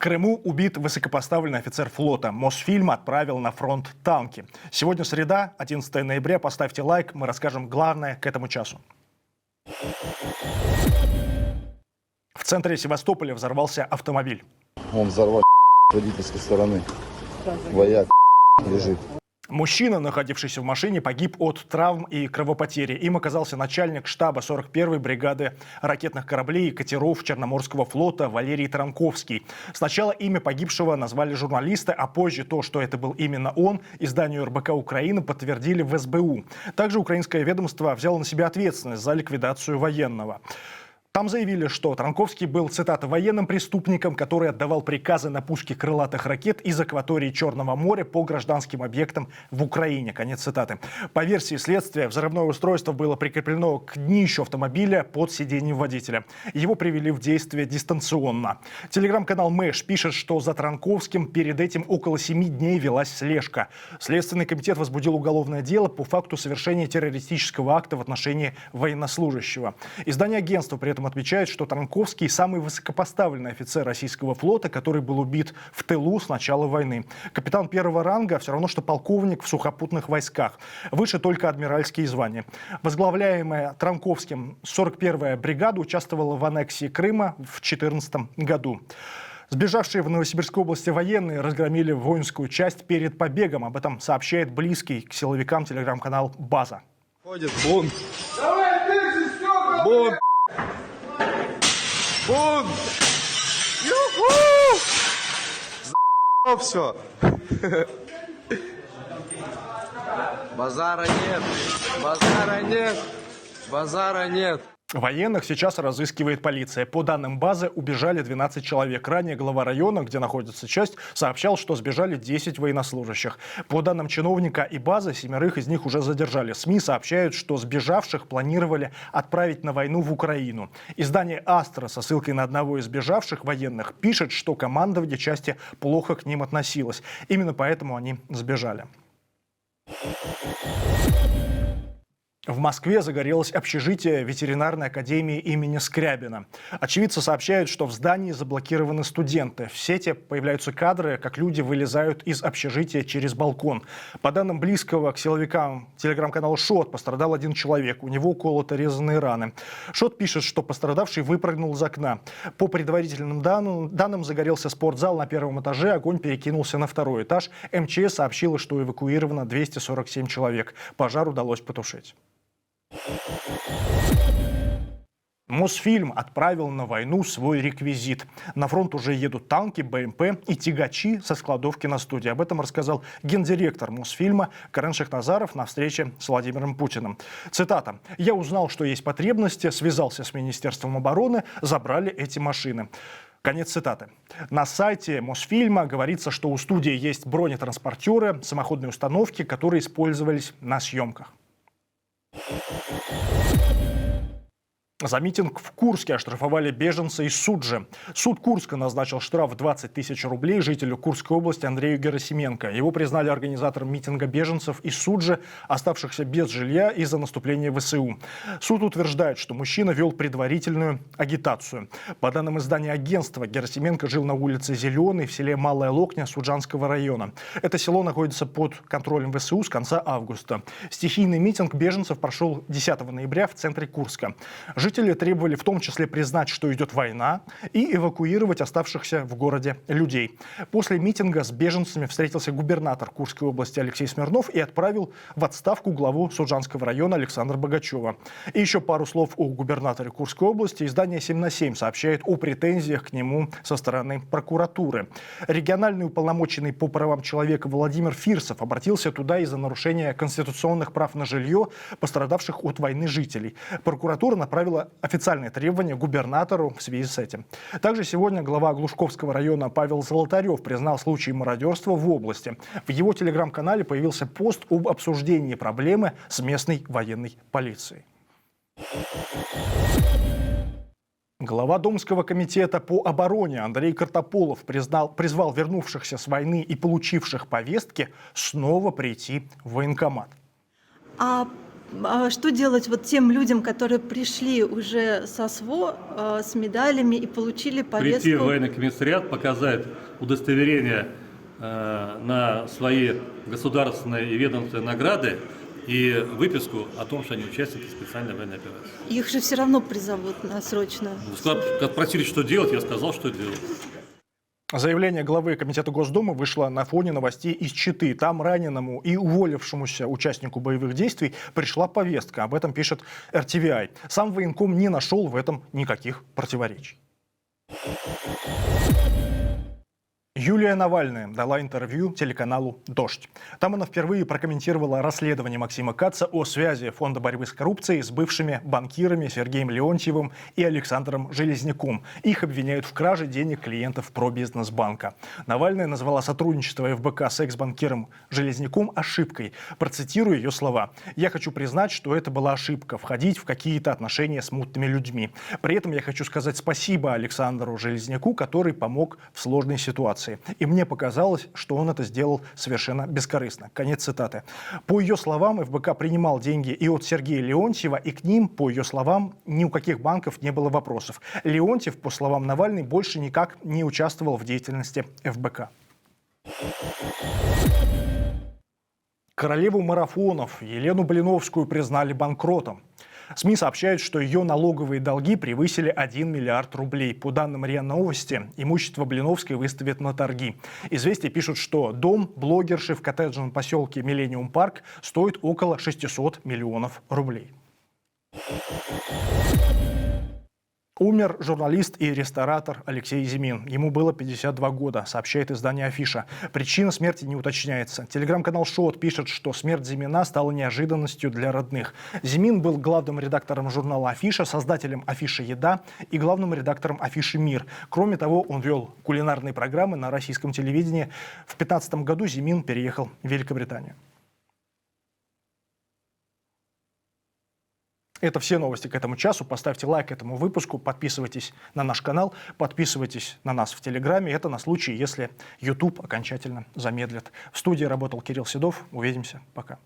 Крыму убит высокопоставленный офицер флота. Мосфильм отправил на фронт танки. Сегодня среда, 11 ноября. Поставьте лайк, мы расскажем главное к этому часу. В центре Севастополя взорвался автомобиль. Он взорвал с водительской стороны. Вояк лежит. Мужчина, находившийся в машине, погиб от травм и кровопотери. Им оказался начальник штаба 41-й бригады ракетных кораблей и катеров Черноморского флота Валерий Транковский. Сначала имя погибшего назвали журналисты, а позже то, что это был именно он, изданию РБК Украины подтвердили в СБУ. Также украинское ведомство взяло на себя ответственность за ликвидацию военного. Там заявили, что Транковский был, цитата, военным преступником, который отдавал приказы на пуски крылатых ракет из акватории Черного моря по гражданским объектам в Украине. Конец цитаты. По версии следствия, взрывное устройство было прикреплено к днищу автомобиля под сиденьем водителя. Его привели в действие дистанционно. Телеграм-канал Мэш пишет, что за Транковским перед этим около 7 дней велась слежка. Следственный комитет возбудил уголовное дело по факту совершения террористического акта в отношении военнослужащего. Издание агентства при этом отмечает, что Транковский – самый высокопоставленный офицер российского флота, который был убит в тылу с начала войны. Капитан первого ранга все равно, что полковник в сухопутных войсках. Выше только адмиральские звания. Возглавляемая Транковским 41-я бригада участвовала в аннексии Крыма в 2014 году. Сбежавшие в Новосибирской области военные разгромили воинскую часть перед побегом. Об этом сообщает близкий к силовикам телеграм-канал «База». Ходит бунт. Бунт. Бунт! Юху! Все. Базара нет. Базара нет. Базара нет. Военных сейчас разыскивает полиция. По данным базы, убежали 12 человек. Ранее глава района, где находится часть, сообщал, что сбежали 10 военнослужащих. По данным чиновника и базы, 7 из них уже задержали. СМИ сообщают, что сбежавших планировали отправить на войну в Украину. Издание «Астра» со ссылкой на одного из сбежавших военных пишет, что командование части плохо к ним относилось. Именно поэтому они сбежали. В Москве загорелось общежитие ветеринарной академии имени Скрябина. Очевидцы сообщают, что в здании заблокированы студенты. В сети появляются кадры, как люди вылезают из общежития через балкон. По данным близкого к силовикам телеграм-канала «Шот», пострадал один человек. У него колото-резанные раны. «Шот» пишет, что пострадавший выпрыгнул из окна. По предварительным данным загорелся спортзал на первом этаже, огонь перекинулся на второй этаж. МЧС сообщила, что эвакуировано 247 человек. Пожар удалось потушить. Мосфильм отправил на войну свой реквизит. На фронт уже едут танки, БМП и тягачи со складовки на студии. Об этом рассказал гендиректор Мосфильма Карен Шахназаров на встрече с Владимиром Путиным. Цитата. «Я узнал, что есть потребности, связался с Министерством обороны, забрали эти машины». Конец цитаты. На сайте Мосфильма говорится, что у студии есть бронетранспортеры, самоходные установки, которые использовались на съемках. За митинг в Курске оштрафовали беженца из Суджи. Суд Курска назначил штраф в 20 тысяч рублей жителю Курской области Андрею Герасименко. Его признали организатором митинга беженцев из Суджи, оставшихся без жилья из-за наступления ВСУ. Суд утверждает, что мужчина вел предварительную агитацию. По данным издания агентства, Герасименко жил на улице Зеленой в селе Малая Локня Суджанского района. Это село находится под контролем ВСУ с конца августа. Стихийный митинг беженцев прошел 10 ноября в центре Курска. Жители требовали в том числе признать, что идет война, и эвакуировать оставшихся в городе людей. После митинга с беженцами встретился губернатор Курской области Алексей Смирнов и отправил в отставку главу Суджанского района Александра Богачева. И еще пару слов о губернаторе Курской области. Издание 7/7 сообщает о претензиях к нему со стороны прокуратуры. Региональный уполномоченный по правам человека Владимир Фирсов обратился туда из-за нарушения конституционных прав на жилье пострадавших от войны жителей. Прокуратура направила официальные требования губернатору в связи с этим. Также сегодня глава Глушковского района Павел Золотарев признал случай мародерства в области. В его телеграм-канале появился пост об обсуждении проблемы с местной военной полицией. Глава Домского комитета по обороне Андрей Картополов призвал вернувшихся с войны и получивших повестки снова прийти в военкомат. А что делать вот тем людям, которые пришли уже со СВО с медалями и получили повестку? Прийти в военный комиссариат, показать удостоверение на свои государственные и ведомственные награды и выписку о том, что они участники специальной военной операции. Их же все равно призовут на срочную. Когда спросили, что делать, я сказал, что делать. Заявление главы Комитета Госдумы вышло на фоне новостей из Читы. Там раненому и уволившемуся участнику боевых действий пришла повестка. Об этом пишет RTVI. Сам военком не нашел в этом никаких противоречий. Юлия Навальная дала интервью телеканалу «Дождь». Там она впервые прокомментировала расследование Максима Каца о связи Фонда борьбы с коррупцией с бывшими банкирами Сергеем Леонтьевым и Александром Железняком. Их обвиняют в краже денег клиентов Пробизнесбанка. Навальная назвала сотрудничество ФБК с экс-банкиром Железняком ошибкой. Процитирую ее слова. «Я хочу признать, что это была ошибка – входить в какие-то отношения с мутными людьми. При этом я хочу сказать спасибо Александру Железняку, который помог в сложной ситуации. И мне показалось, что он это сделал совершенно бескорыстно». Конец цитаты. По ее словам, ФБК принимал деньги и от Сергея Леонтьева, и к ним, по ее словам, ни у каких банков не было вопросов. Леонтьев, по словам Навальной, больше никак не участвовал в деятельности ФБК. Королеву марафонов Елену Блиновскую признали банкротом. СМИ сообщают, что ее налоговые долги превысили 1 миллиард рублей. По данным РИА Новости, имущество Блиновской выставят на торги. «Известия» пишут, что дом блогерши в коттеджном поселке Миллениум Парк стоит около 600 миллионов рублей. Умер журналист и ресторатор Алексей Зимин. Ему было 52 года, сообщает издание «Афиша». Причина смерти не уточняется. Телеграм-канал «Шот» пишет, что смерть Зимина стала неожиданностью для родных. Зимин был главным редактором журнала «Афиша», создателем «Афиша Еда» и главным редактором «Афиши Мир». Кроме того, он вел кулинарные программы на российском телевидении. В 2015 году Зимин переехал в Великобританию. Это все новости к этому часу. Поставьте лайк этому выпуску, подписывайтесь на наш канал, подписывайтесь на нас в Телеграме. Это на случай, если YouTube окончательно замедлит. В студии работал Кирилл Седов. Увидимся. Пока.